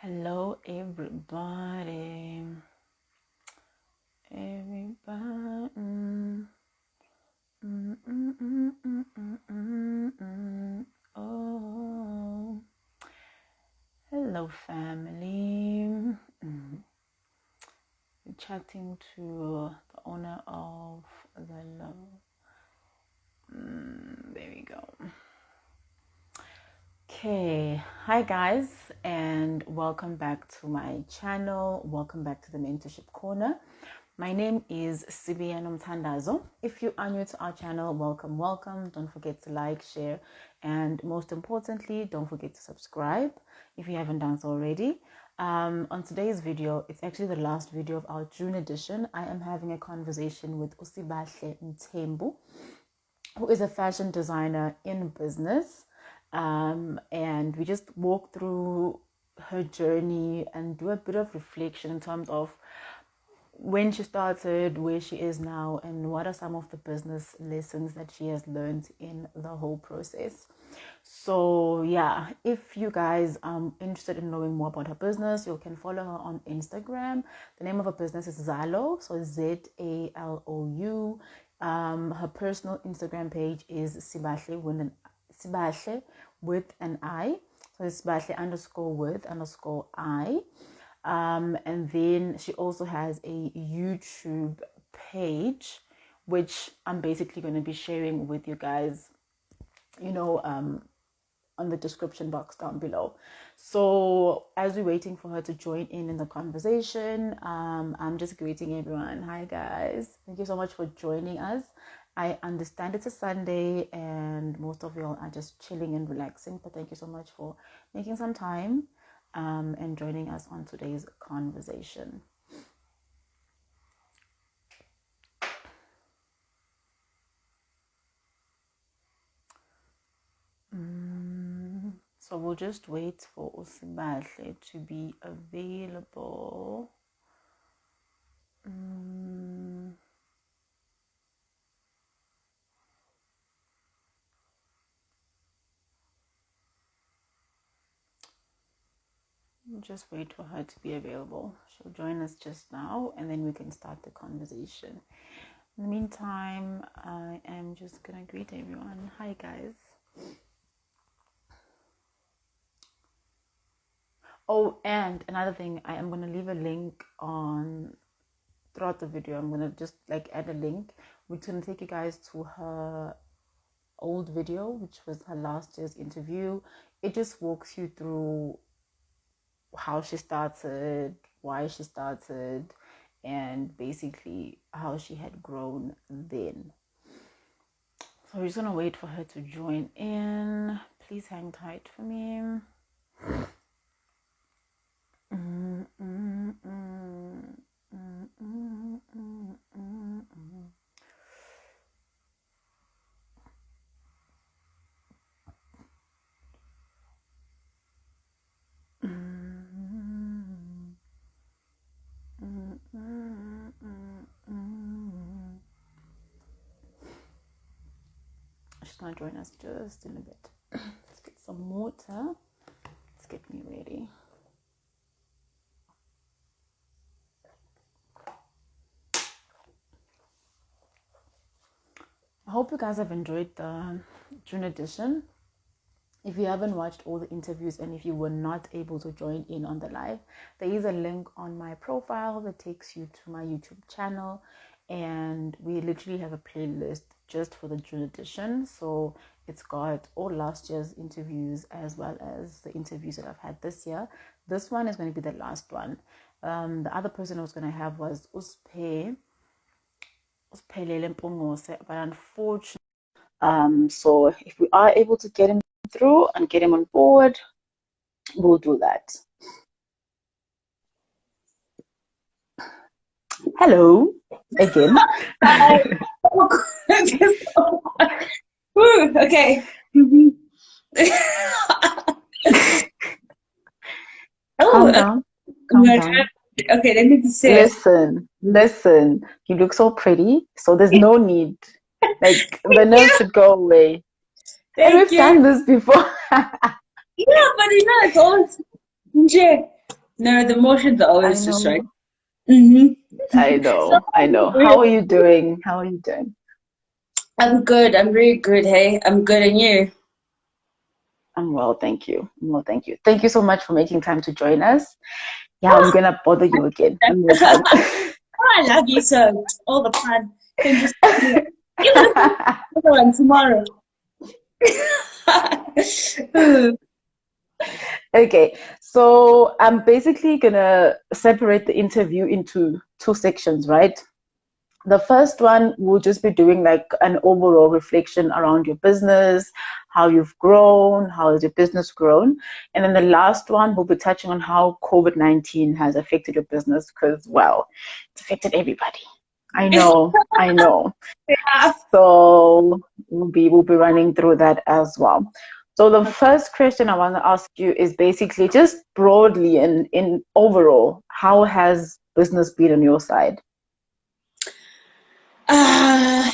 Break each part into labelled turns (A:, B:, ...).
A: Hello, everybody. Everybody. Oh, hello, family. We're chatting to the owner of Zalou. There we go. Okay, hi guys, and welcome back to my channel. Welcome back to the Mentorship Corner. My name is Sibahle Mthembu. If you are new to our channel, welcome. Don't forget to like, share, and most importantly, don't forget to subscribe if you haven't done so already. On today's video, it's actually the last video of our June edition. I am having a conversation with Sibahle Mthembu, who is a fashion designer in business. And we just walk through her journey and do a bit of reflection in terms of when she started, where she is now, and what are some of the business lessons that she has learned in the whole process. So yeah, if you guys are interested in knowing more about her business, you can follow her on Instagram. The name of her business is Zalou, so Zalou. Her personal Instagram page is Sibahle with an I. So it's Sibahle _with_I. And then she also has a YouTube page, which I'm basically going to be sharing with you guys, on the description box down below. So as we're waiting for her to join in the conversation, I'm just greeting everyone. Hi guys, thank you so much for joining us. I understand it's a Sunday and most of y'all are just chilling and relaxing, but thank you so much for making some time and joining us on today's conversation. So we'll just wait for Sibahle to be available. Just wait for her to be available. She'll join us just now and then we can start the conversation. In the meantime, I am just gonna greet everyone. Hi guys. Oh, and another thing, I am gonna leave a link on throughout the video. I'm gonna just add a link which is gonna take you guys to her old video, which was her last year's interview. It just walks you through how she started, why she started, and basically how she had grown then. So we're just gonna wait for her to join in. Please hang tight for me. She's gonna join us just in a bit. Let's get some water. Let's get me ready. I hope you guys have enjoyed the June edition. If you haven't watched all the interviews and if you were not able to join in on the live, there is a link on my profile that takes you to my YouTube channel, and we literally have a playlist just for the June edition. So it's got all last year's interviews as well as the interviews that I've had this year. This one is going to be the last one. The other person I was going to have was Sibahle Mthembu, but unfortunately, so if we are able to get him through and get him on board, we'll do that. Hello again.
B: Woo, okay.
A: Calm down. Calm down.
B: Okay, let me just say.
A: Listen. You look so pretty, so there's no need. The nerves should go away. And we've done this before.
B: Yeah, but it's always. No, the emotions are
A: I
B: always just right.
A: know.
B: Mm-hmm.
A: I
B: So
A: know. I know. How are you doing? How are you doing?
B: I'm good. I'm really good. Hey, I'm good. And you?
A: I'm well, thank you. I'm well, thank you. Thank you so much for making time to join us. Yeah, I'm
B: Oh,
A: gonna bother you again one more time.
B: I love you so all the time. Can just even if I another one tomorrow.
A: Okay, so I'm basically gonna separate the interview into two sections, right? The first one will just be doing like an overall reflection around your business, how you've grown, how has your business grown. And then the last one will be touching on how COVID-19 has affected your business because, well, it's affected everybody. I know, I know.
B: Yeah.
A: So we'll be running through that as well. So the first question I want to ask you is basically just broadly in overall, how has business been on your side?
B: Uh,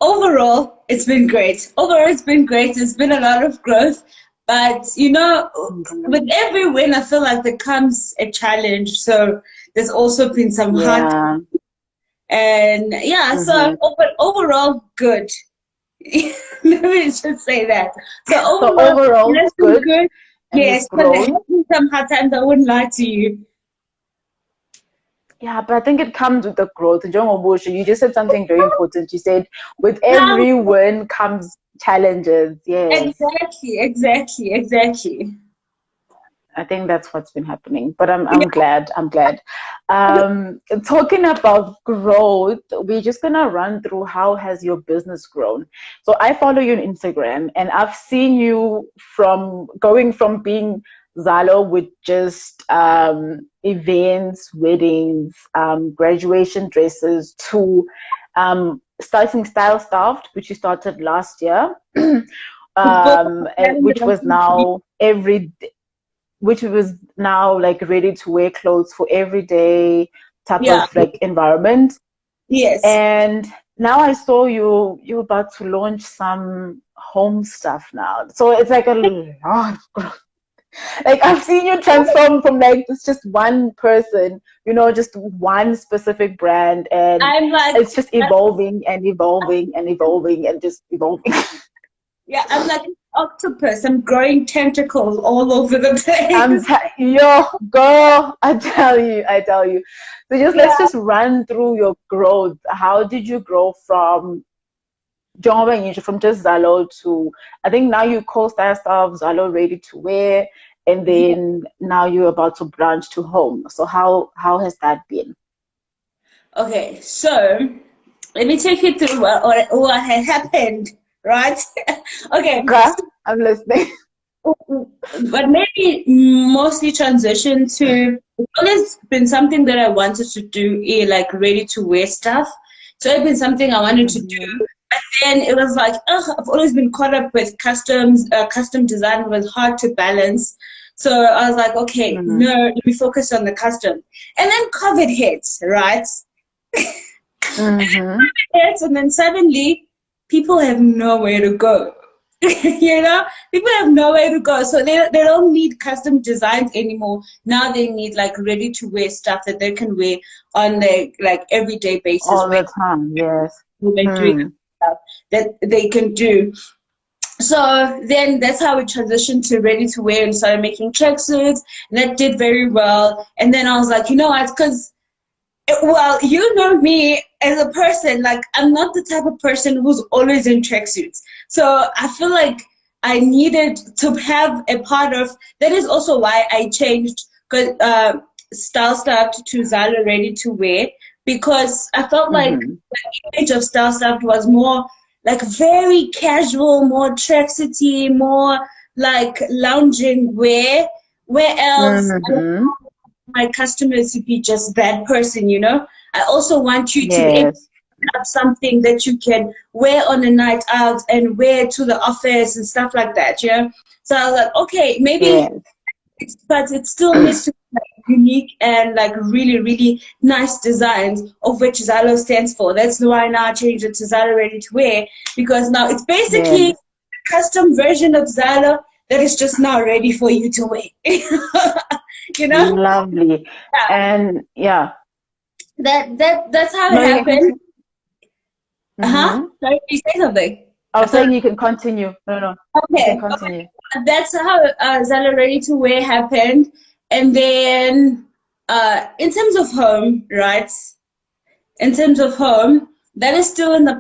B: Overall, it's been great. Overall, it's been great. There's been a lot of growth. But, with
A: Mhm.
B: every win, I feel like there comes a challenge. So there's also been some hard.
A: Yeah.
B: And yeah, so
A: Hmm.
B: overall, good. Let me just say that. So
A: So
B: overall, it
A: overall,
B: has been
A: good,
B: good.
A: and you've
B: Yes, but there
A: grown.
B: have been some hard times. I wouldn't lie to you.
A: Yeah, but I think it comes with the growth. Njengoba you just said something very important. You said with
B: Now,
A: every win comes challenges. Yes.
B: exactly, exactly, exactly.
A: I think that's what's been happening. But I'm
B: Yeah.
A: glad. I'm glad. Talking about growth, we're just gonna run through how has your business grown. So I follow you on Instagram, and I've seen you from going from being Zalou with just events, weddings, graduation dresses to starting Style Staffed, which you started last year.
B: Both
A: And which was now which was now like ready to wear clothes for everyday type
B: yeah,
A: of like environment.
B: yes.
A: And now I saw you're about to launch some home stuff now. So it's like a lot of growth. Like I've seen you transform from like it's just one person, just one specific brand, and
B: I'm like,
A: it's just evolving and evolving and evolving and just evolving.
B: yeah, I'm like an octopus. I'm growing tentacles all over the
A: I'm
B: place.
A: yo, girl, I tell you. So just let's
B: Yeah.
A: just run through your growth. How did you grow from from just Zalou to I think now you call style stuff Zalou ready to wear, and
B: Yeah.
A: then now you're about to branch to home. So how has that been?
B: Okay, so let me take you through what had happened, right? Okay,
A: Okay, I'm listening.
B: but maybe mostly transition to it's always been something that I wanted to do, like ready to wear stuff. So it's been something I wanted to do.
A: Mm-hmm.
B: But then it was like, I've always been caught up with custom design. It was hard to balance. So I was like, okay,
A: Mm-hmm.
B: no, let me focus on the custom. And then COVID hits, right?
A: Mm-hmm.
B: Hits, and then suddenly people have nowhere to go. People have nowhere to go, so they don't need custom designs anymore. Now they need like ready to wear stuff that they can wear on their like everyday basis
A: All
B: when
A: the time, yes.
B: women doing
A: Hmm.
B: stuff that they can do. So then that's how we transitioned to ready to wear and started making tracksuits, and that did very well. And then I was like, you know what? Because well, you know me as a person, like I'm not the type of person who's always in tracksuits. So I feel like I needed to have a part of that is also why I changed Style Stuffed to Zala Ready to Wear because I felt like
A: Mm-hmm.
B: the image of Style Stuffed was more like very casual, more tracksuity, more like lounging wear. Where else
A: Mm-hmm.
B: my customers to be just that person. I also want you to be able
A: Yes.
B: to have something that you can wear on a night out and wear to the office and stuff like that. So I was like, okay, maybe,
A: Yes.
B: but it still needs to be like, unique and like really, really nice designs of which Zalo stands for. That's why now I changed it to Zalo Ready to Wear because now it's basically
A: Yes.
B: a custom version of Zalo that is just now ready for you to wear. you know.
A: Lovely.
B: Yeah,
A: And yeah.
B: that's how it
A: No, you can
B: happened.
A: continue.
B: Uh-huh.
A: Mm-hmm.
B: Sorry, you say something.
A: I
B: I
A: was
B: thought,
A: saying you can continue. No, no, you can
B: okay,
A: continue.
B: okay. That's how Zalou Ready to Wear happened. And then in terms of home, right? In terms of home, that is still in the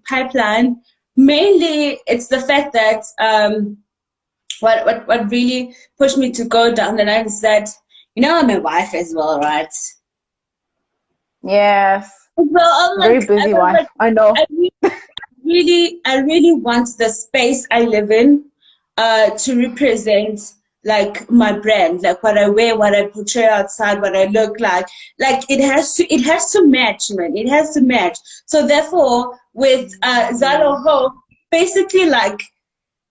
B: pipeline. Mainly, it's the fact that what really pushed me to go down the line is that, I'm a wife as well, right?
A: Yes.
B: So I'm
A: Very
B: like, I
A: busy
B: was
A: wife.
B: like,
A: I know.
B: I really want the space I live in to represent like my brand, like what I wear, what I portray outside, what I look like. Like it has to match, man. It has to match. So therefore, with Zalo Home, basically like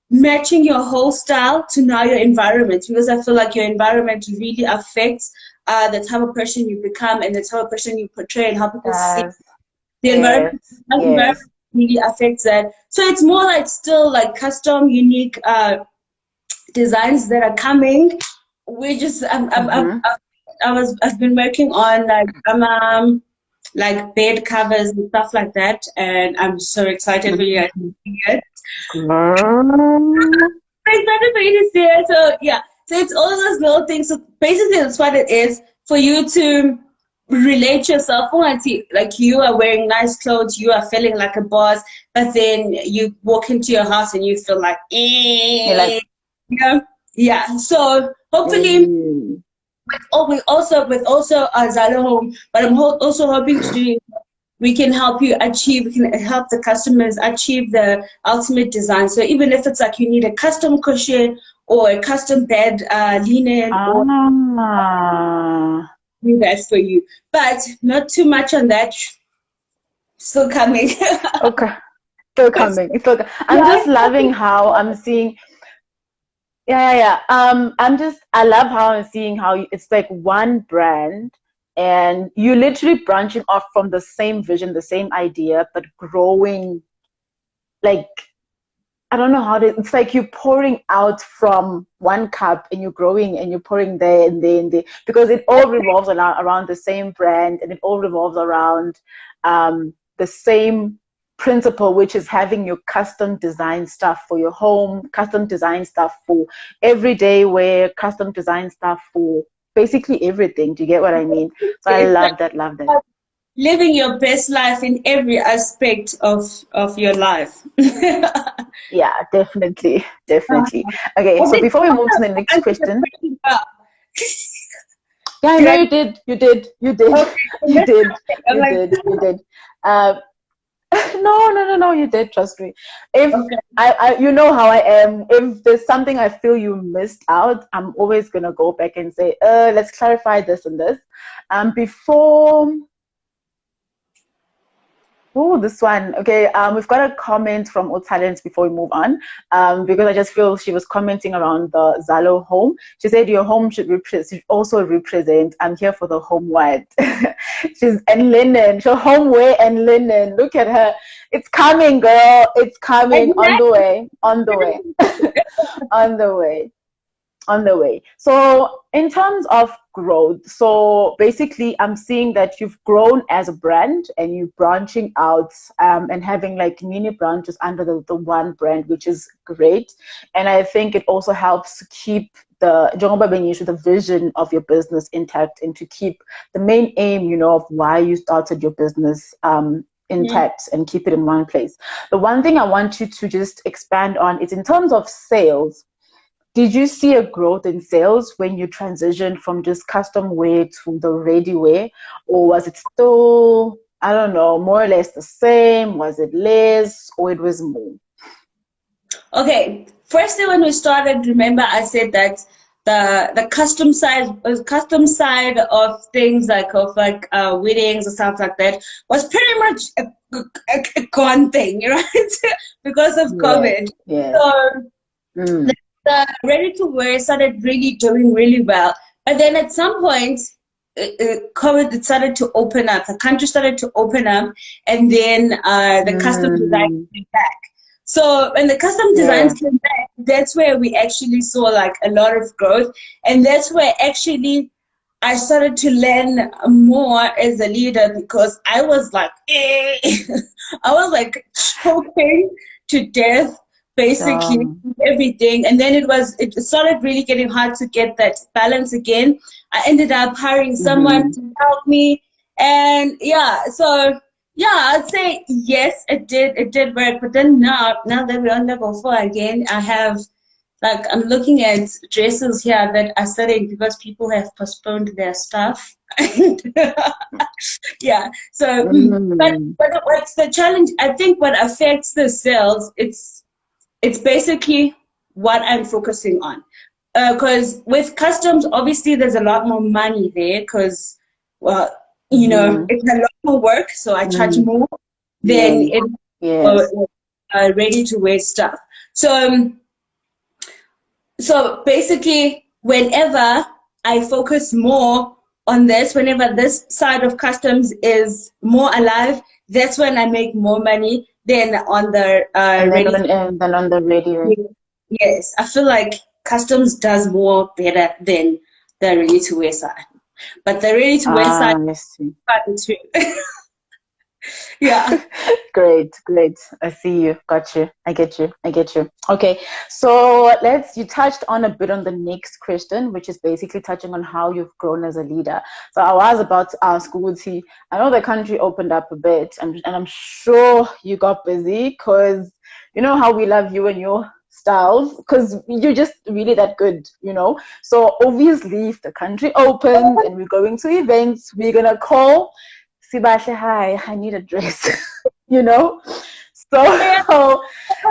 B: matching your whole style to now your environment, because I feel like your environment really affects the type of person you become and the type of person you portray and how people see
A: Yes.
B: the
A: Yes.
B: environment. The
A: Yes.
B: environment really affects that. So it's more like still like custom, unique designs that are coming. We just
A: Mm-hmm.
B: I've been working on like bed covers and stuff like that, and I'm so excited for you guys to see it.
A: Girl.
B: I'm excited for you to see it. So yeah, so it's all those little things. So basically, that's what it is for you to relate yourself. Like you are wearing nice clothes, you are feeling like a boss, but then you walk into your house and you feel like,
A: You're like,
B: yeah, yeah. So hopefully,
A: mm,
B: with also Zalo Home, but I'm also hoping to do. We can help you achieve, we can help the customers achieve the ultimate design. So even if it's like you need a custom cushion or a custom bed linen, or
A: ah.
B: do that for you. But not too much on that. Still coming.
A: Okay. Still coming. It's still, I'm
B: Yeah.
A: just loving how I'm seeing. Yeah, yeah, yeah. I love how I'm seeing how it's like one brand and you literally branching off from the same vision, the same idea, but growing like, I don't know how to, it's like you're pouring out from one cup and you're growing and you're pouring there and there and there because it all revolves around the same brand and it all revolves around the same principle, which is having your custom design stuff for your home, custom design stuff for everyday wear, custom design stuff for basically everything. Do you get what I mean? So I
B: It's like
A: love that, love that.
B: living your best life in every aspect of your life.
A: Yeah, definitely, definitely. Okay,
B: I
A: so
B: think
A: before we move to the next
B: answer the
A: question,
B: question well.
A: yeah, I
B: Did
A: know
B: I?
A: you did. You did. You did.
B: Okay.
A: You did.
B: I'm
A: You
B: like,
A: did. You did. Uh, no, no, no, no. You did. Trust me. If
B: okay.
A: you know how I am. If there's something I feel you missed out, I'm always gonna go back and say, let's clarify this and this. Before. Oh, this one. Okay, we've got a comment from Otalent before we move on, because I just feel she was commenting around the Zalo home. She said your home should also represent. I'm here for the home white. She's and linen. So homeware and linen. Look at her. It's coming, girl. It's coming on the way. On the way. On the way. On the way. So in terms of growth, so basically I'm seeing that you've grown as a brand and you're branching out and having like mini branches under the one brand, which is great. And I think it also helps to keep the vision of your business intact and to keep the main aim, of why you started your business intact and keep it in one place. The one thing I want you to just expand on is in terms of sales. Did you see a growth in sales when you transitioned from just custom wear to the ready wear? Or was it still, I don't know, more or less the same? Was it less or it was more?
B: Okay. Firstly, when we started, remember I said that the custom side of things like weddings and stuff like that was pretty much a gone thing, right? Because of
A: Yes,
B: COVID.
A: yes.
B: So
A: Mm.
B: the ready to wear started really doing really well. But then at some point, COVID it started to open up. The country started to open up, and then the custom design
A: Mm.
B: came back. So when the custom designs
A: Yes.
B: came back, that's where we actually saw like a lot of growth. And that's where actually I started to learn more as a leader, because I was like, I was like choking to death, basically everything. And then it started really getting hard to get that balance again. I ended up hiring someone to help me. And so I'd say yes, it did work. But then now that we're on level 4 again, I have, like, I'm looking at dresses here that are selling because people have postponed their stuff. Yeah. So, but what's the challenge? I think what affects the sales, it's basically what I'm focusing on. Because with customs, obviously, there's a lot more money there. Because, well, it's a lot more work, so I charge more than ready to wear stuff. So basically, whenever I focus more on this, whenever this side of customs is more alive, that's when I make more money than on the ready. Yes, I feel like customs does more better than the ready-to-wear side. But the ready-to-wear side is fun too. Yeah.
A: Great. I see you. Got you. I get you. Okay. So you touched on a bit on the next question, which is basically touching on how you've grown as a leader. So I was about to ask Uti, I know the country opened up a bit, and I'm sure you got busy, because you know how we love you and your styles, because you're just really that good, So obviously, if the country opens and we're going to events, we're going to call Sibahle, hi, I need a dress, So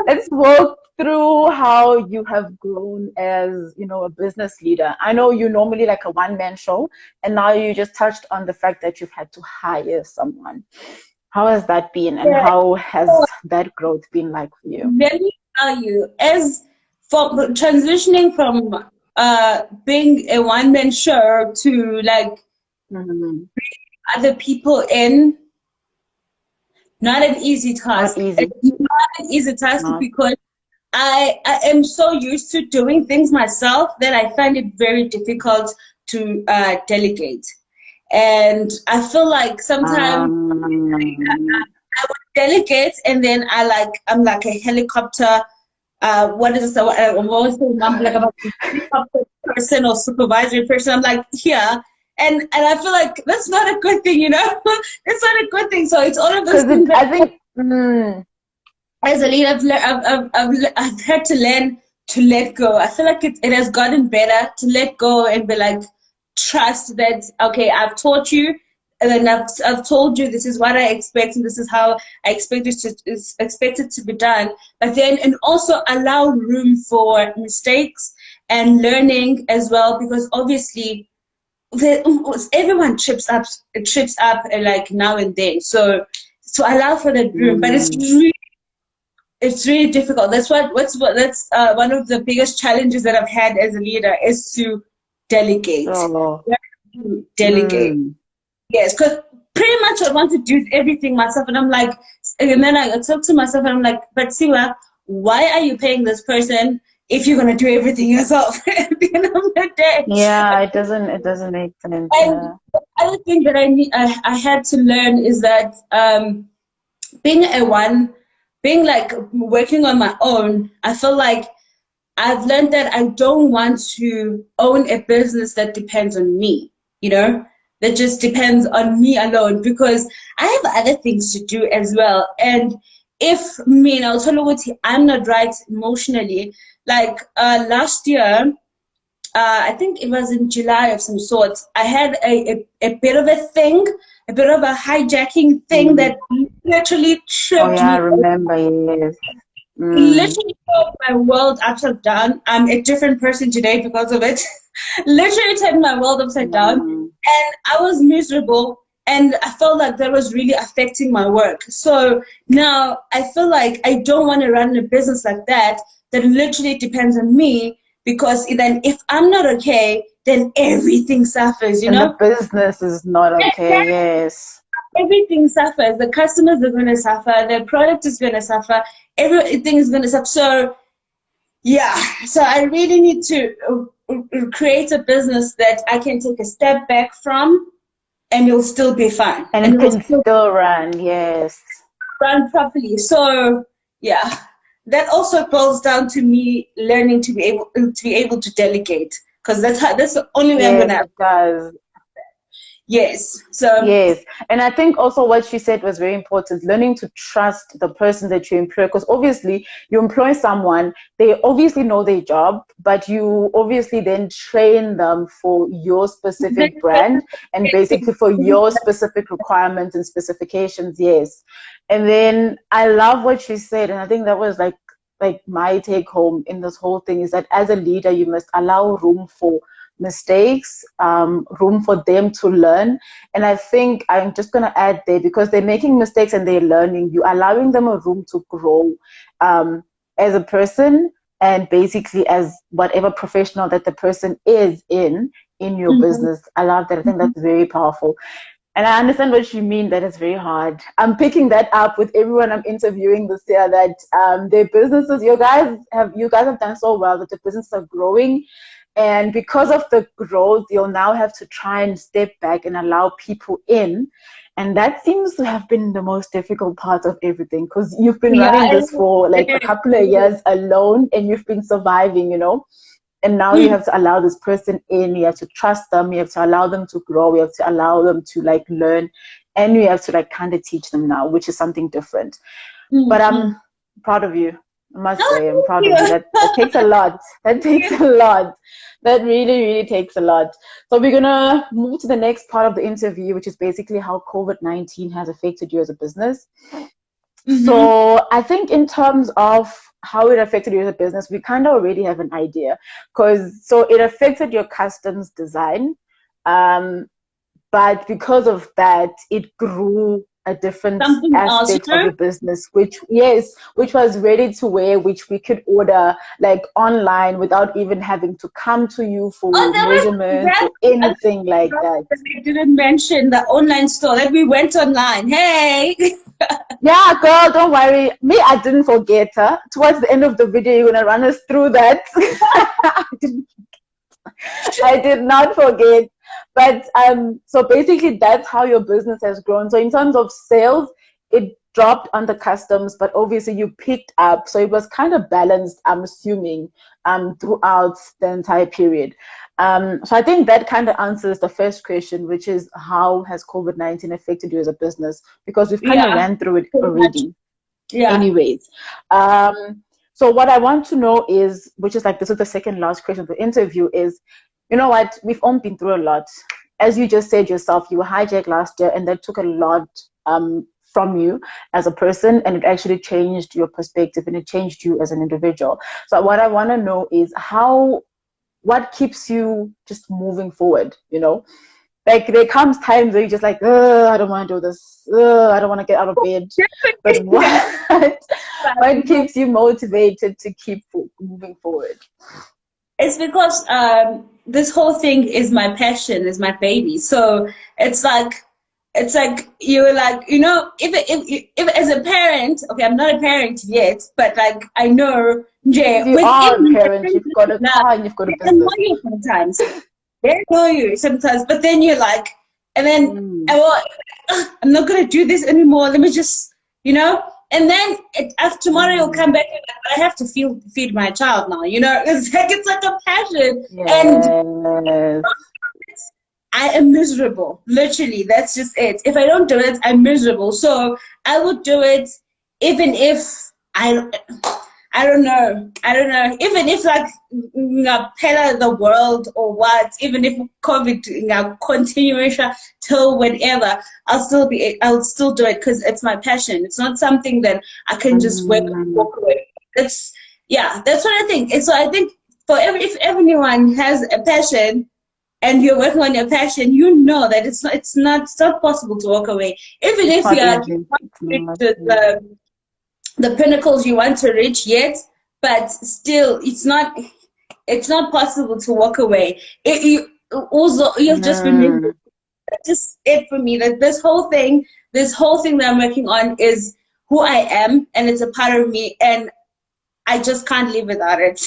A: let's walk through how you have grown as, a business leader. I know you're normally like a one-man show, and now you just touched on the fact that you've had to hire someone. How has that been, and how has that growth been like for you?
B: Let me tell you, as for transitioning from being a one-man show to like other people in, not an easy task. It's not an easy task because I am so used to doing things myself that I find it very difficult to delegate. And I feel like sometimes I would delegate, and then I'm like a helicopter. What is this? I'm always saying I'm like a helicopter person or supervisory person. I'm like here. And I feel like that's not a good thing, It's not a good thing. So it's all of those things.
A: I think
B: as a leader, I've had to learn to let go. I feel like it has gotten better to let go and be like, trust that, okay, I've taught you, and then I've told you this is what I expect, and this is how I expect it to be done. But then, and also allow room for mistakes and learning as well, because obviously everyone trips up like now and then. So allow for that room, but it's really difficult. That's one of the biggest challenges that I've had as a leader, is to delegate. Delegate. Yes, because pretty much I want to do everything myself, and I'm like, and then I talk to myself, and I'm like, but Siwa, why are you paying this person if you're gonna do everything yourself at the end of the day?
A: Yeah, it doesn't make sense.
B: And the other thing that I had to learn is that being like working on my own, I feel like I've learned that I don't want to own a business that depends on me, that just depends on me alone, because I have other things to do as well. And if I'll tell you, I'm not right emotionally. Like last year, I think it was in July of some sort, I had a bit of a thing, a bit of a hijacking thing that literally tripped me.
A: I remember, yes.
B: Literally turned my world upside down. I'm a different person today because of it. Literally turned my world upside down. And I was miserable, and I felt like that was really affecting my work. So now I feel like I don't want to run a business like that literally depends on me, because then if I'm not okay, then everything suffers,
A: And the business is not okay, yes.
B: Everything suffers. The customers are going to suffer. The product is going to suffer. Everything is going to suffer. So Yeah, so I really need to create a business that I can take a step back from, and it'll still be fine,
A: And
B: and
A: it
B: it'll
A: can
B: still
A: still run, yes.
B: run properly. So yeah, that also boils down to me learning to be able to delegate, because that's the only way I'm
A: Yes,
B: gonna.
A: it does.
B: Yes. So
A: Yes. And I think also what she said was very important, learning to trust the person that you employ. Because obviously, you employ someone, they obviously know their job, but you obviously then train them for your specific brand and basically for your specific requirements and specifications. Yes. And then I love what she said. And I think that was like my take home in this whole thing is that as a leader, you must allow room for mistakes, room for them to learn. And I think I'm just going to add there, because they're making mistakes and they're learning, you allowing them a room to grow as a person and basically as whatever professional that the person is in your
B: mhm,
A: business. I love that. I think
B: mhm.
A: that's very powerful. And I understand what you mean, that it's very hard. I'm picking that up with everyone I'm interviewing this year, that their businesses, you guys have done so well that the businesses are growing. And because of the growth, you'll now have to try and step back and allow people in. And that seems to have been the most difficult part of everything, because you've been
B: Yeah,
A: running this for like a couple of years alone and you've been surviving. And now you
B: mm,
A: have to allow this person in, you have to trust them, you have to allow them to grow, you have to allow them to like learn, and you have to like kind of teach them now, which is something different. But
B: mm.
A: I'm proud of you. I must
B: Oh,
A: say, I'm proud of you.
B: thank
A: That takes a lot. That takes
B: you.
A: a lot. That really, really takes a lot. So we're gonna move to the next part of the interview, which is basically how COVID-19 has affected you as a business.
B: Mm-hmm.
A: So I think in terms of how it affected you as a business, we kind of already have an idea, because so it affected your customs design. Um, but because of that, it grew a different
B: Something else,
A: aspect of your business, which was ready to wear, which we could order like online without even having to come to you
B: Oh,
A: for
B: there was
A: measurements
B: that
A: or anything like that.
B: I didn't mention the online store that we went online. Hey.
A: Yeah, girl, don't worry. Me, I didn't forget her. Towards the end of the video, you're gonna run us through that. I did not forget. But so basically that's how your business has grown. So in terms of sales, it dropped under customs, but obviously you picked up. So it was kind of balanced, I'm assuming, throughout the entire period. So I think that kind of answers the first question, which is how has COVID-19 affected you as a business? Because we've kind of
B: Yeah,
A: ran through it
B: pretty much.
A: already.
B: Yeah.
A: Anyways, so what I want to know is, which is like this is the second last question of the interview, is, you know what, we've all been through a lot. As you just said yourself, you were hijacked last year, and that took a lot from you as a person, and it actually changed your perspective and it changed you as an individual. So what I want to know is what keeps you just moving forward, like there comes times where you're just like, I don't want to do this. I don't want to get out of bed. But
B: Yeah.
A: what keeps you motivated to keep moving forward?
B: It's because this whole thing is my passion, is my baby. So it's like you're like, if as a parent, okay, I'm not a parent yet, but like I know,
A: Because
B: yeah,
A: you are a
B: within
A: parent, you've got a
B: now,
A: car and you've got a
B: they annoy
A: business.
B: you sometimes. They annoy you sometimes, but then you're like, and then
A: Mm.
B: well, I'm not gonna do this anymore. Let me just, and then after tomorrow you'll come
A: Mm.
B: back and like, I have to feed my child now. It's like a passion, and
A: Yes.
B: I am miserable. Literally, that's just it. If I don't do it, I'm miserable. So I would do it even if I I don't know. I don't know. Even if like pela the world or what, even if COVID continuation till whenever, I'll still do it because it's my passion. It's not something that I can just
A: Mm.
B: walk away. That's what I think. And so I think if everyone has a passion and you're working on your passion, you know that it's not possible to walk away. Even
A: It's
B: if
A: not
B: you're
A: easy. It's not.
B: the pinnacles you want to reach yet, but still it's not possible to walk away. You've just remembered.
A: Mm.
B: That's just it for me. That this whole thing that I'm working on is who I am, and it's a part of me. And I just can't live without it.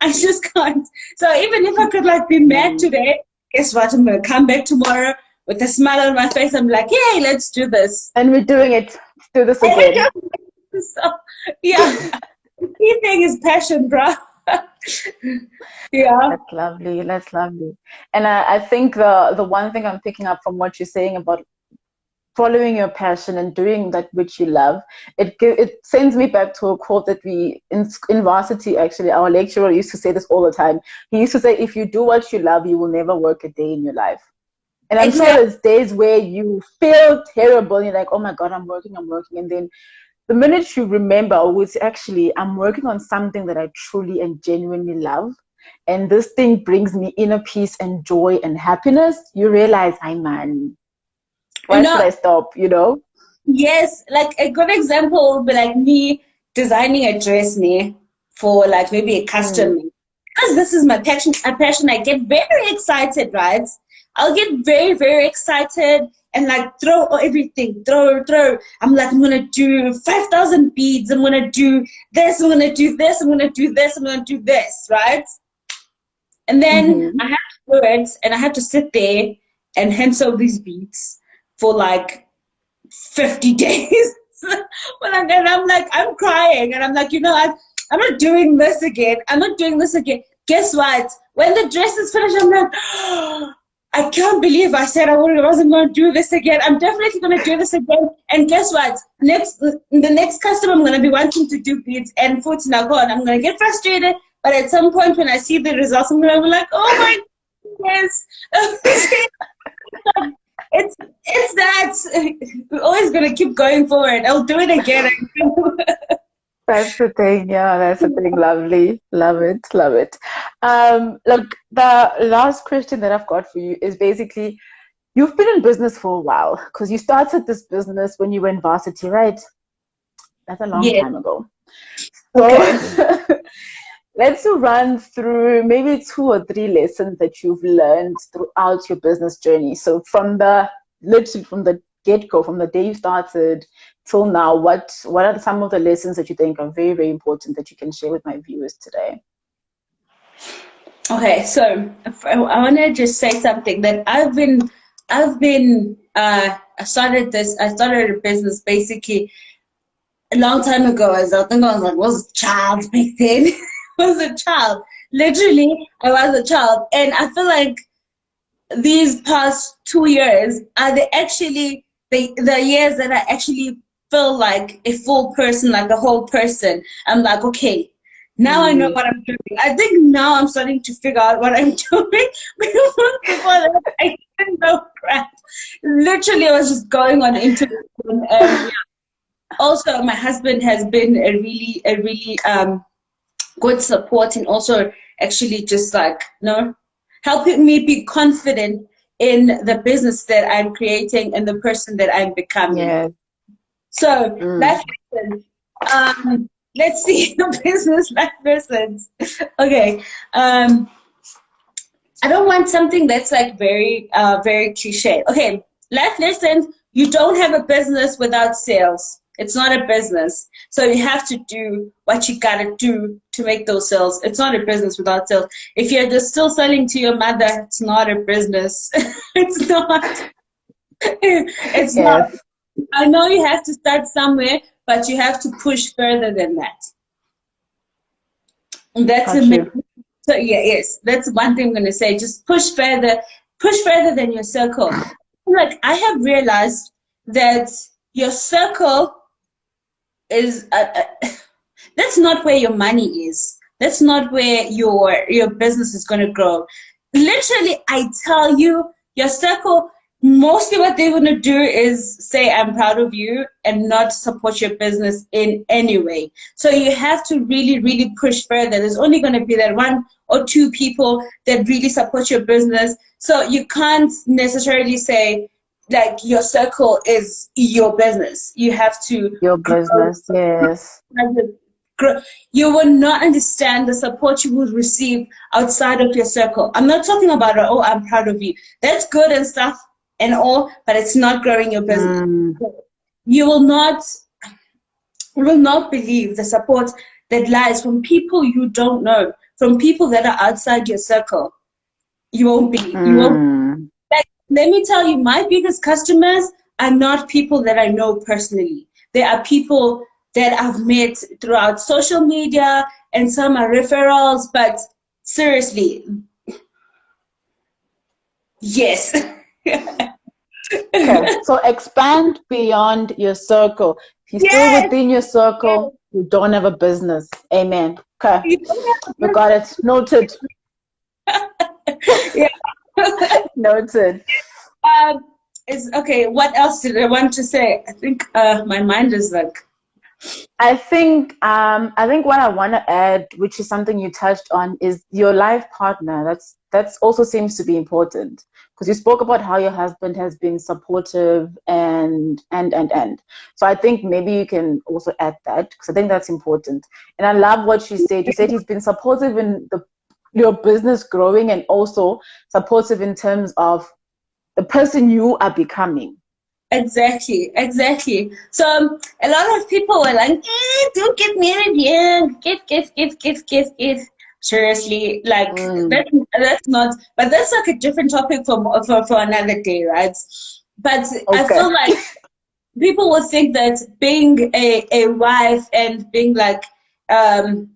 B: I just can't. So even if I could like be mad today, guess what? I'm gonna come back tomorrow with a smile on my face. I'm like, yay, let's do this.
A: And we're doing it. Let's do this
B: And we
A: again.
B: do- So yeah, the key thing is passion, bro. Yeah.
A: That's lovely. That's lovely. And I think the one thing I'm picking up from what you're saying about following your passion and doing that which you love, it sends me back to a quote that we in varsity, actually our lecturer used to say this all the time. He used to say, if you do what you love, you will never work a day in your life. And I'm sure
B: Exactly.
A: there's days where you feel terrible and you're like, oh my God, I'm working. And then the minute you remember, oh, it's actually, I'm working on something that I truly and genuinely love, and this thing brings me inner peace and joy and happiness, you realize, I man,
B: You
A: why should
B: know,
A: I stop, you know?
B: yes, like a good example would be like me designing a dress me for like maybe a
A: Mm.
B: custom. Because this is my passion, I get very excited, right? I'll get very, very excited and like throw everything, throw. I'm like, I'm gonna do 5,000 beads. I'm gonna do this. I'm gonna do this. I'm gonna do this. I'm gonna do this, right? And then
A: Mm-hmm.
B: I have to do it, and I have to sit there and hand sew these beads for like 50 days. And I'm like, I'm crying. And I'm like, you know what? I'm not doing this again. I'm not doing this again. Guess what? When the dress is finished, I'm like, I can't believe I said I wasn't going to do this again. I'm definitely going to do this again. And guess what? The next customer, I'm going to be wanting to do beads and foot now gone. I'm going to get frustrated. But at some point, when I see the results, I'm going to be like, oh my goodness. It's that we're always gonna keep going forward. I'll do it again.
A: That's the thing. Yeah, that's the thing. Lovely. Love it. Love it. Look, the last question that I've got for you is basically, you've been in business for a while because you started this business when you were in varsity, right? That's a long
B: Yeah.
A: time ago.
B: Okay.
A: So let's run through maybe 2 or 3 lessons that you've learned throughout your business journey. So literally from the get-go, from the day you started till now, what are some of the lessons that you think are very, very important that you can share with my viewers today?
B: Okay. So I want to just say something that I started a business basically a long time ago. As I think was a child back then. I was a child. Literally, I was a child, and I feel like these past 2 years are the years that I actually feel like a full person, like a whole person. I'm like, okay, now I know
A: Mm,
B: what I'm doing. I think now I'm starting to figure out what I'm doing. Before that, I didn't know crap. Literally, I was just going on intuition. And yeah. Also, my husband has been a really good support, and also actually just like, helping me be confident in the business that I'm creating and the person that I'm becoming.
A: yes.
B: So
A: Mm,
B: life lessons. Let's see business life lessons. Okay. I don't want something that's like very cliche. Okay, life lessons. You don't have a business without sales. It's not a business. So you have to do what you gotta do to make those sales. It's not a business without sales. If you're just still selling to your mother, it's not a business. It's not. It's not.
A: yes.
B: I know you have to start somewhere, but you have to push further than that. And that's a
A: Got you.
B: so yeah, yes, that's one thing I'm gonna say. Just push further than your circle. Like I have realized that your circle is that's not where your money is. That's not where your business is gonna grow. Literally, I tell you, your circle, mostly what they're gonna do is say, I'm proud of you, and not support your business in any way. So you have to really, really push further. There's only gonna be that 1 or 2 people that really support your business. So you can't necessarily say like your circle is your business. You have to
A: Your
B: grow.
A: business, yes.
B: You will not understand the support you will receive outside of your circle. I'm not talking about, oh, I'm proud of you. That's good and stuff and all, but it's not growing your business.
A: Mm,
B: You will not believe the support. that lies from people you don't know, from people that are outside your circle. You won't.
A: Mm.
B: Like, let me tell you, my biggest customers are not people that I know personally. They are people that I've met throughout social media, and some are referrals. But seriously, yes.
A: Okay, so expand beyond your circle. If you're still
B: Yes.
A: within your
B: Yes.
A: circle, you don't have a business. Amen. Okay,
B: You don't have
A: we got it. Noted.
B: yeah.
A: Noted.
B: um, is okay. What else did I want to say? I think my mind is like.
A: I think what I want to add, which is something you touched on, is your life partner. That's also seems to be important because you spoke about how your husband has been supportive and. So I think maybe you can also add that because I think that's important. And I love what you said. You said he's been supportive in your business growing and also supportive in terms of the person you are becoming.
B: Exactly, exactly. So a lot of people were like, "Don't get married young. Get." Seriously, like
A: Mm,
B: that's not. But that's like a different topic for another day, right? But I
A: okay.
B: feel like people would think that being a wife and being like and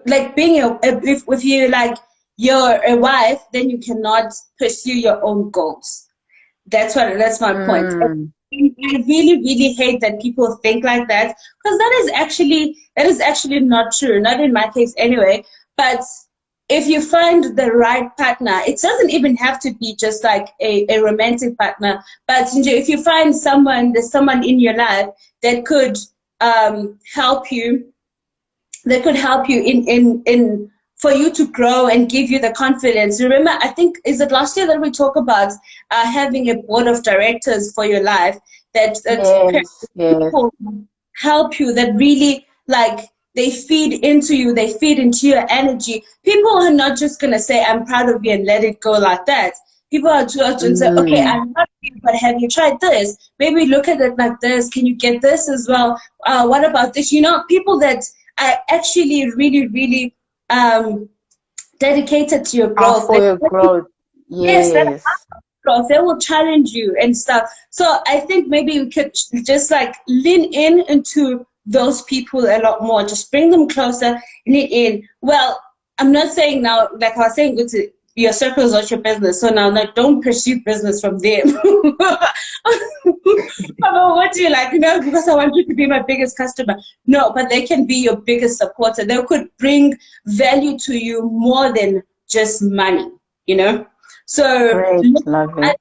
B: like being if you like you're a wife, then you cannot pursue your own goals. That's my point.
A: Mm,
B: I really, really hate that people think like that because that is actually not true. Not in my case anyway. But if you find the right partner, it doesn't even have to be just like a romantic partner. But if you find there's someone in your life that could help you in for you to grow and give you the confidence. Remember, I think is it last year that we talk about having a board of directors for your life that
A: yes, yes.
B: people help you, that really like they feed into you, they feed into your energy. People are not just gonna say I'm proud of you and let it go like that. People are just going to say, okay, I
A: Mm.
B: love you, but have you tried this? Maybe look at it like this. Can you get this as well? What about this? People that are actually really, really um, dedicated to your growth.
A: For your growth.
B: Yes, that
A: Yes.
B: growth. They will challenge you and stuff. So I think maybe we could just like lean in into those people a lot more. Just bring them closer, lean in. Well, I'm not saying now, like I was saying, go to your circle is not your business. So now, like, don't pursue business from them. What do you like? Because I want you to be my biggest customer. No, but they can be your biggest supporter. They could bring value to you more than just money, you know? So
A: Great.
B: look
A: Lovely.
B: at,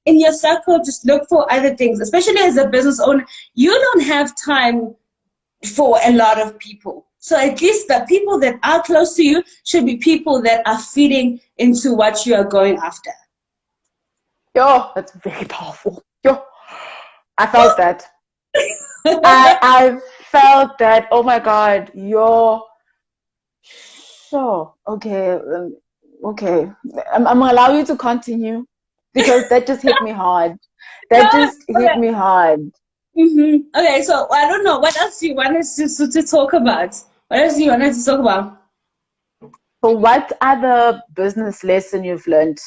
B: in your circle, just look for other things, especially as a business owner. You don't have time for a lot of people. So at least the people that are close to you should be people that are feeding into what you are going after.
A: Yo, that's very powerful. Yo, I felt that. I felt that. Oh my God. Yo. Sure. Okay. Okay. I'm gonna allow you to continue because that just hit me hard. That
B: No,
A: just hit me hard.
B: Okay, so I don't know. What else do you want us to talk about? What else do you want us to talk about?
A: So, what other business lesson you've learned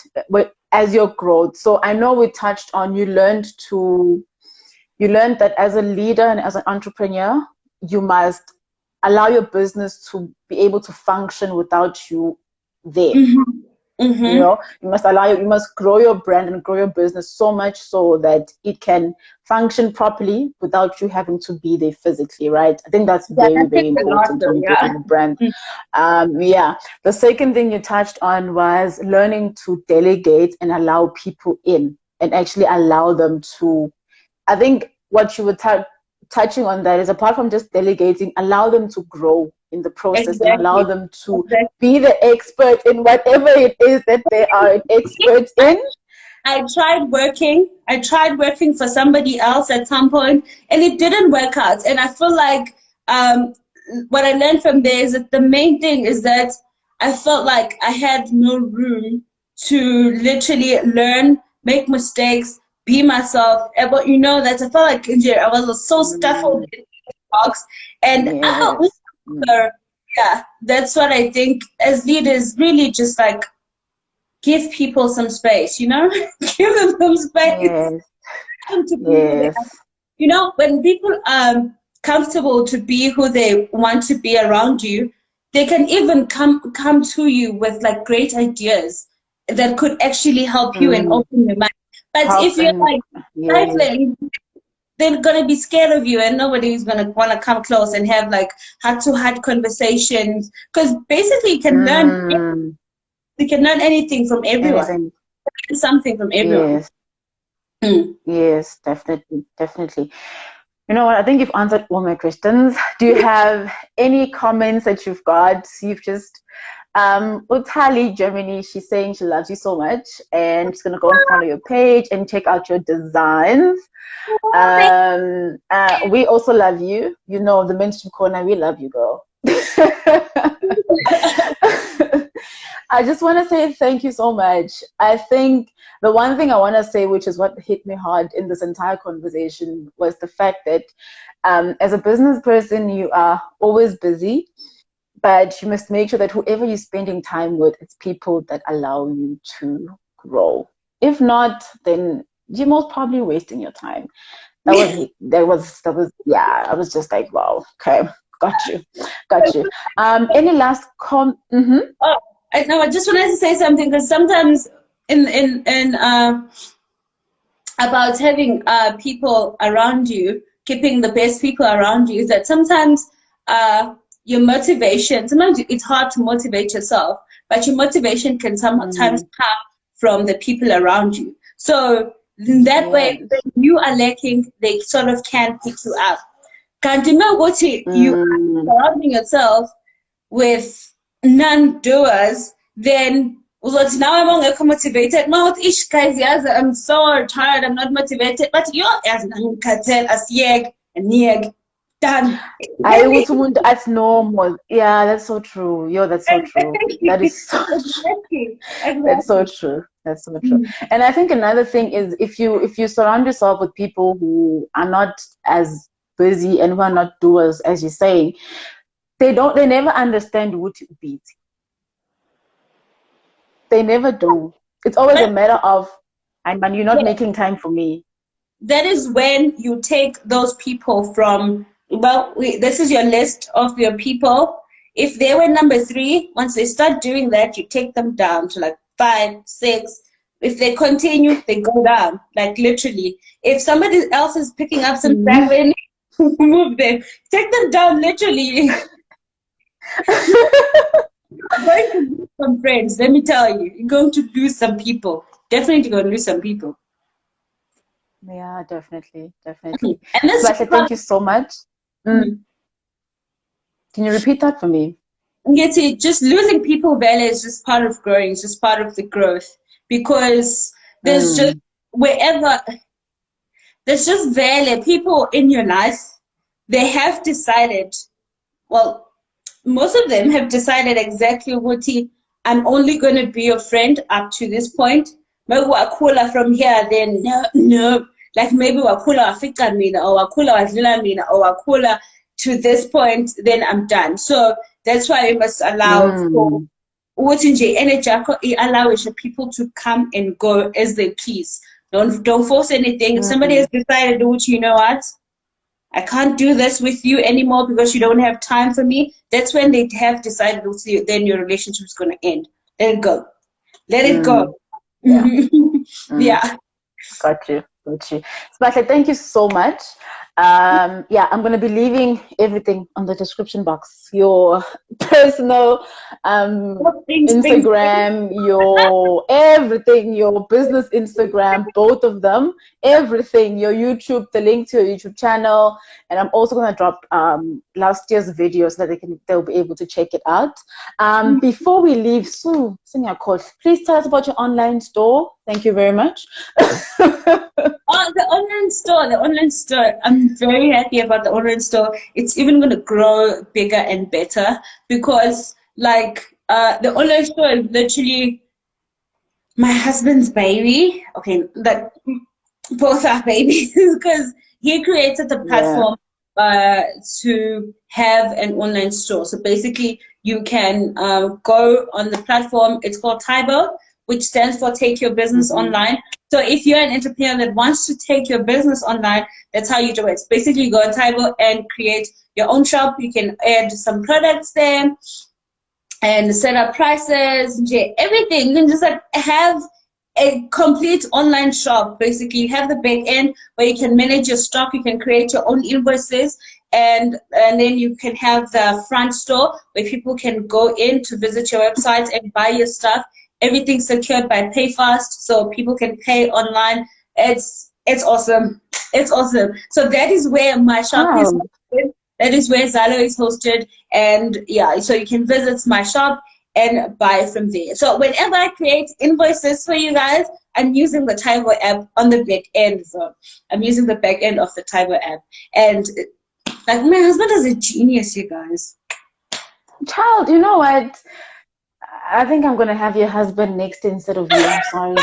A: as your growth? So, I know we touched on you learned that as a leader and as an entrepreneur, you must allow your business to be able to function without you there.
B: Mm-hmm. Mm-hmm.
A: You must grow your brand and grow your business so much so that it can function properly without you having to be there physically, right? I think that's
B: Yeah,
A: very,
B: that
A: very
B: takes a lot
A: important
B: though,
A: when you're
B: yeah.
A: building a brand. Yeah. The second thing you touched on was learning to delegate and allow people in and actually allow them to. I think what you were touching on that is apart from just delegating, allow them to grow in the process and allow
B: Exactly.
A: them to
B: Exactly.
A: be the expert in whatever it is that they are an expert in.
B: I tried working for somebody else at some point, and it didn't work out. And I feel like um, what I learned from there is that the main thing is that I felt like I had no room to literally learn, make mistakes, be myself. But that I felt like I was so stuffed
A: Mm,
B: in the box, and I felt
A: yes.
B: So yeah, that's what I think as leaders, really just like give people some space, you know? Give them some space.
A: Yes.
B: Them to be who they are.
A: Yes.
B: You know, when people are comfortable to be who they want to be around you, they can even come to you with like great ideas that could actually help you and
A: Mm.
B: open your mind. But if
A: Help
B: you're
A: and
B: like
A: yes.
B: stifling, they're gonna be scared of you, and nobody's gonna want to come close and have like heart-to-heart conversations. Because basically,
A: Mm.
B: you can learn anything from everyone,
A: Anything.
B: something from everyone.
A: Yes.
B: Mm.
A: Yes, definitely. Definitely. You know what? I think you've answered all my questions. Do you have any comments that you've got? You've just Utali Germany, she's saying she loves you so much and she's gonna go and follow your page and check out your designs. We also love you. You know, the Mentorship Corner, we love you, girl. I just want to say thank you so much. I think the one thing I want to say, which is what hit me hard in this entire conversation, was the fact that as a business person, you are always busy, but you must make sure that whoever you're spending time with, it's people that allow you to grow. If not, then you're most probably wasting your time. Yeah, I was just like, wow, okay, got you. Any last
B: Oh, I just wanted to say something because sometimes in about having people around you, keeping the best people around you, is that sometimes your motivation, sometimes it's hard to motivate yourself, but your motivation can sometimes
A: mm,
B: come from the people around you. So in that way,
A: yes.
B: when you are lacking, they sort of can pick you up. Can't you know what you are
A: Mm,
B: surrounding yourself with non-doers, then uzothi now I'm ongekho motivated. Mouth ish guys, yes, I'm so tired, I'm not motivated. But you're as ngikhathele asiyeke niyeke done.
A: I would want that's normal. Yeah, that's so true. Yo, that's so true. That is so true.
B: Exactly.
A: That's so
B: Exactly.
A: true. That's so true. And I think another thing is if you surround yourself with people who are not as busy and who are not doers, as you're saying, they never understand what to beat. They never do. It's always a
B: But
A: matter of, and you're not
B: yeah,
A: making time for me.
B: that is when you take those people from, well, this is your list of your people. If they were number three, once they start doing that, you take them down to like five, six. If they continue, they go down, like literally. If somebody else is picking up some slack,
A: Mhm.
B: then move them. Take them down, literally. You're going to lose some friends, let me tell you. You're going to lose some people. Definitely going to lose some people.
A: Yeah, definitely, definitely.
B: And that's
A: Sibahle, thank you so much. Mm.
B: just
A: Can you repeat that for me?
B: yeah, see, just losing people value is just part of growing. It's just part of the growth because there's just
A: Mm.
B: wherever there's just value. People in your life, they have decided. Well, most of them have decided exactly what I'm only going to be your friend up to this point. Maybe wakula from here, then no, no. Like maybe wakula wafika mina, or wakula wadlula mina, or wakula to this point, then I'm done. So that's why we must allow for
A: Mm.
B: ukuthi nje energy yakho allow people to come and go as they please. Don't force anything. If somebody has
A: Mm.
B: decided, you know what? I can't do this with you anymore because you don't have time for me. That's when they have decided with you, then your relationship is going to end. Let it go. Let it go.
A: Mm. Yeah. Mm.
B: Yeah.
A: Got you. Got you. Sibahle, thank you so much. Yeah, I'm gonna be leaving everything on the description box. Your personal
B: Things.
A: Instagram, your everything, your business Instagram, both of them, everything, your YouTube, the link to your YouTube channel, and I'm also gonna drop last year's video so that they'll be able to check it out. Before we leave, Sue, please tell us about your online store. Thank you very much.
B: Oh, the online store, the online store. I'm very happy about the online store. It's even going to grow bigger and better because, like, the online store is literally my husband's baby. Okay, that both are babies because he created the
A: Yeah.
B: platform. to have an online store. So basically, you can go on the platform. It's called Tybo, which stands for Take Your Business Online. So if you're an entrepreneur that wants to take your business online, that's how you do it. Basically, you go on Tybo and create your own shop. You can add some products there and set up prices, everything. You can just like have a complete online shop. Basically, you have the back end where you can manage your stock. You can create your own invoices, and then you can have the front store where people can go in to visit your website and buy your stuff. Everything's secured by PayFast, so people can pay online. It's awesome. It's awesome. So that is where my shop is hosted. That is where Zalou is hosted. And yeah, so you can visit my shop and buy from there. So whenever I create invoices for you guys, I'm using the Tybo app on the back end. So I'm using the back end of the Tybo app. And like my husband is a genius, you guys.
A: Child, you know what? I think I'm gonna have your husband next instead of you. I'm sorry.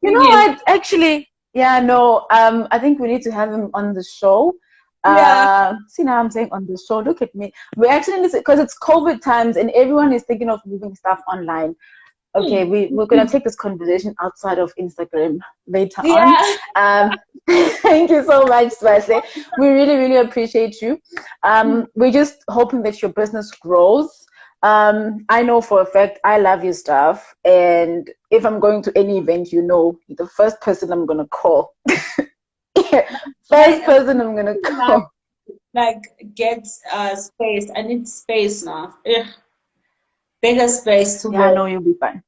A: You know what? Actually, yeah, no. I think we need to have him on the show. See, now I'm saying on the show. Look at me. We actually need to, because it's COVID times and everyone is thinking of moving stuff online. Okay, we're gonna take this conversation outside of Instagram later on. Thank you so much, Sibahle. We really, really appreciate you. We're just hoping that your business grows. I know for a fact I love your stuff, and if I'm going to any event, you know, the first person I'm gonna call. First person I'm gonna call.
B: Like get space. I need space now. Yeah. Bigger space to
A: Yeah, no, you'll be fine.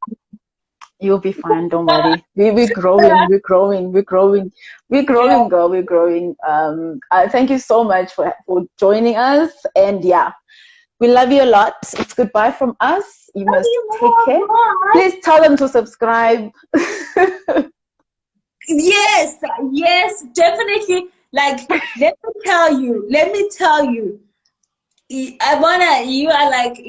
A: You'll be fine. Don't worry. We're growing. We're growing. We're growing. We're growing, girl. We're growing. Thank you so much for joining us. And yeah, we love you a lot. It's goodbye from us. You must take care. Please tell them to subscribe.
B: Yes, definitely. Like, let me tell you. You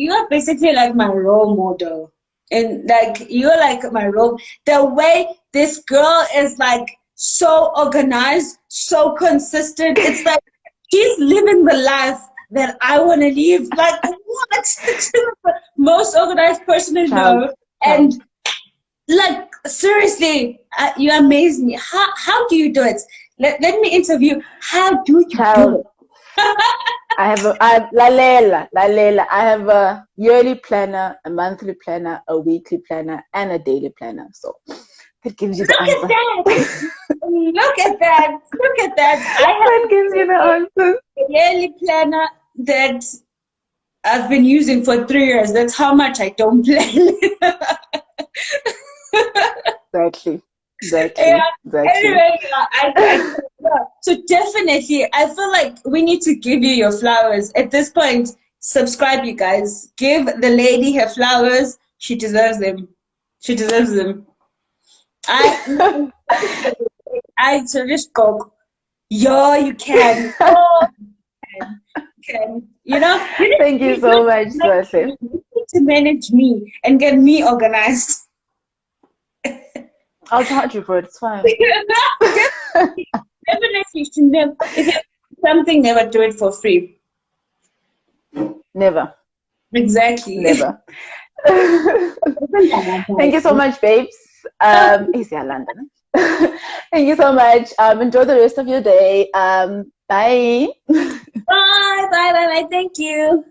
B: are basically like my role model. And like, you're like my role. The way this girl is like so organized, so consistent. It's like she's living the life that I want to live. Like, what? She's the most organized person I know. And like, seriously, you amaze me. How do you do it? Let me interview. How do you do it?
A: I have a yearly planner, a monthly planner, a weekly planner, and a daily planner. So it gives you the answer.
B: Look at that.
A: That gives you the answer.
B: A yearly planner that I've been using for 3 years. That's how much I don't plan.
A: Exactly.
B: Anyway, so definitely, I feel like we need to give you your flowers. At this point, subscribe, you guys. Give the lady her flowers. She deserves them. I just go, yo, you can. Oh, you can. You know?
A: Thank you so much, Sibahle.
B: You need to manage me and get me organized.
A: I'll charge you for it. It's fine.
B: Definitely, if you have something, never do it for free.
A: Never.
B: Exactly.
A: Never. Thank you so much, babes. Easy, London. Thank you so much. Enjoy the rest of your day. Bye.
B: Bye. Thank you.